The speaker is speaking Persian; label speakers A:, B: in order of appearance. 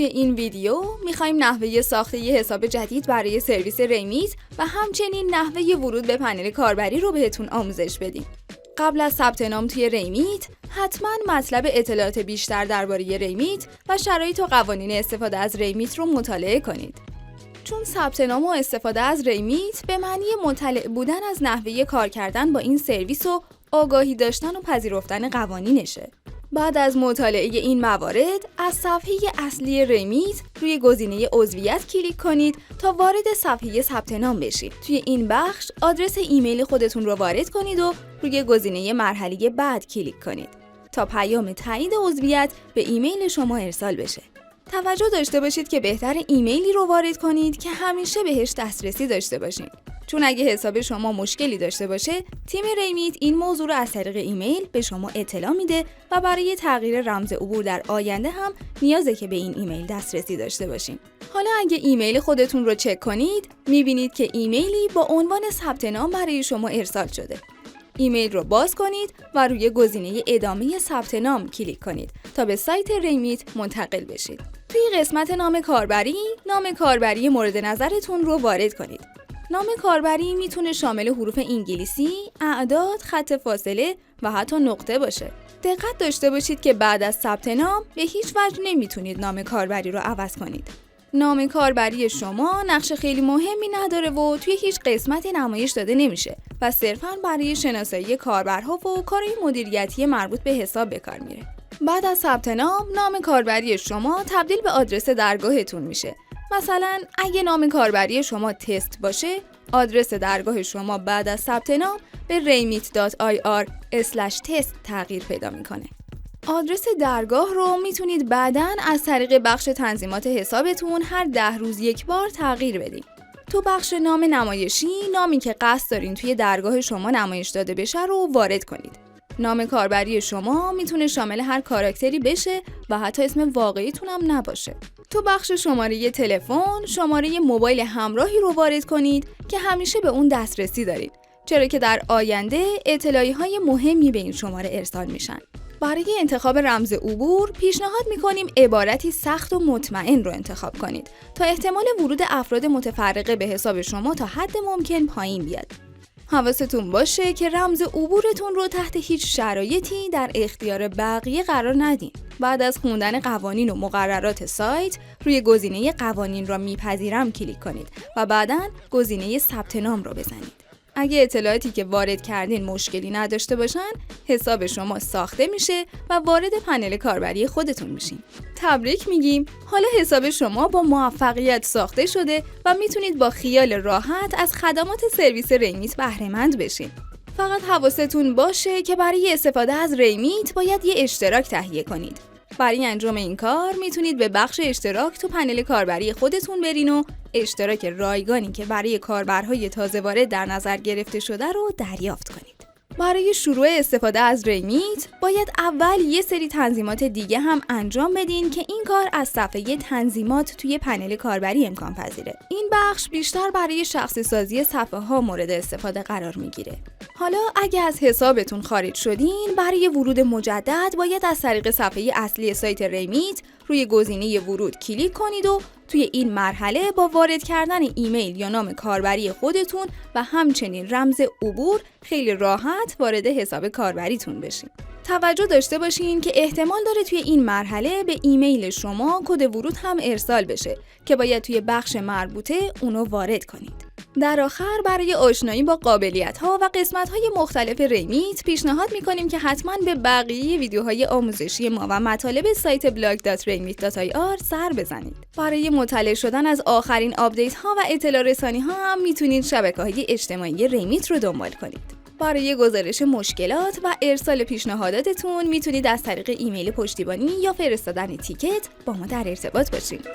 A: توی این ویدیو میخوایم نحوه ساخت یه حساب جدید برای سرویس ریمیت و همچنین نحوه ورود به پنل کاربری رو بهتون آموزش بدیم. قبل از ثبت نام توی ریمیت، حتما مطلب اطلاعات بیشتر درباره ریمیت و شرایط و قوانین استفاده از ریمیت رو مطالعه کنید. چون ثبت نام و استفاده از ریمیت به معنی مطلع بودن از نحوه کار کردن با این سرویس و آگاهی داشتن و پذیرفتن قوانینشه. بعد از مطالعه این موارد، از صفحه اصلی ریمیت روی گزینه عضویت کلیک کنید تا وارد صفحه ثبت نام بشید. توی این بخش آدرس ایمیل خودتون رو وارد کنید و روی گزینه مرحله بعد کلیک کنید تا پیام تایید عضویت به ایمیل شما ارسال بشه. توجه داشته باشید که بهتر ایمیلی رو وارد کنید که همیشه بهش دسترسی داشته باشید. چون اگه حساب شما مشکلی داشته باشه، تیم ریمیت این موضوع رو از طریق ایمیل به شما اطلاع میده و برای تغییر رمز عبور در آینده هم نیازه که به این ایمیل دسترسی داشته باشین. حالا اگه ایمیل خودتون رو چک کنید، میبینید که ایمیلی با عنوان ثبت نام برای شما ارسال شده. ایمیل رو باز کنید و روی گزینه ادامه ثبت نام کلیک کنید تا به سایت ریمیت منتقل بشید. توی قسمت نام کاربری مورد نظرتون رو وارد کنید. نام کاربری میتونه شامل حروف انگلیسی، اعداد، خط فاصله و حتی نقطه باشه. دقت داشته باشید که بعد از ثبت نام به هیچ وجه نمیتونید نام کاربری رو عوض کنید. نام کاربری شما نقش خیلی مهمی نداره و توی هیچ قسمتی نمایش داده نمیشه و صرفاً برای شناسایی کاربرها و کارهای مدیریتی مربوط به حساب به کار میره. بعد از ثبت نام کاربری شما تبدیل به آدرس درگاهتون میشه. مثلا اگه نام کاربری شما تست باشه، آدرس درگاه شما بعد از ثبت نام به remit.ir/test تغییر پیدا میکنه. آدرس درگاه رو میتونید بعداً از طریق بخش تنظیمات حسابتون هر 10 روز یک بار تغییر بدید. تو بخش نام نمایشی، نامی که قصد دارین توی درگاه شما نمایش داده بشه رو وارد کنید. نام کاربری شما میتونه شامل هر کاراکتری بشه و حتی اسم واقعیتون هم نباشه. تو بخش شماره تلفن، شماره موبایل همراهی رو وارد کنید که همیشه به اون دسترسی دارید، چرا که در آینده اطلاعیه‌های مهمی به این شماره ارسال میشن. برای انتخاب رمز عبور پیشنهاد میکنیم عبارتی سخت و مطمئن رو انتخاب کنید تا احتمال ورود افراد متفرقه به حساب شما تا حد ممکن پایین بیاد. حواستون باشه که رمز عبورتون رو تحت هیچ شرایطی در اختیار بقیه قرار ندین. بعد از خوندن قوانین و مقررات سایت، روی گزینه قوانین را میپذیرم کلیک کنید و بعداً گزینه ثبت نام رو بزنید. اگه اطلاعاتی که وارد کردین مشکلی نداشته باشن، حساب شما ساخته میشه و وارد پنل کاربری خودتون میشین. تبریک میگیم، حالا حساب شما با موفقیت ساخته شده و میتونید با خیال راحت از خدمات سرویس ریمیت بهره مند بشین. فقط حواستون باشه که برای استفاده از ریمیت باید یه اشتراک تهیه کنید. برای انجام این کار میتونید به بخش اشتراک تو پنل کاربری خودتون برین و اشتراک رایگانی که برای کاربرهای تازه وارد در نظر گرفته شده رو دریافت کنید. برای شروع استفاده از ریمیت باید اول یه سری تنظیمات دیگه هم انجام بدین که این کار از صفحه تنظیمات توی پنل کاربری امکان پذیره. این بخش بیشتر برای شخصی سازی صفحه ها مورد استفاده قرار میگیره. حالا اگه از حسابتون خارج شدین، برای ورود مجدد باید از طریق صفحه اصلی سایت ریمیت روی گزینه ورود کلیک کنید و توی این مرحله با وارد کردن ایمیل یا نام کاربری خودتون و همچنین رمز عبور خیلی راحت وارد حساب کاربریتون بشین. توجه داشته باشین که احتمال داره توی این مرحله به ایمیل شما کد ورود هم ارسال بشه که باید توی بخش مربوطه اونو وارد کنید. در آخر برای آشنایی با قابلیت‌ها و قسمت‌های مختلف ریمیت پیشنهاد می‌کنیم که حتماً به بقیه ویدیوهای آموزشی ما و مطالب سایت blog.remit.ir سر بزنید. برای مطلع شدن از آخرین آپدیت‌ها و اطلاع رسانی‌ها هم میتونید شبکه‌های اجتماعی ریمیت رو دنبال کنید. برای گزارش مشکلات و ارسال پیشنهاداتتون میتونید از طریق ایمیل پشتیبانی یا فرستادن تیکت با ما در ارتباط باشید.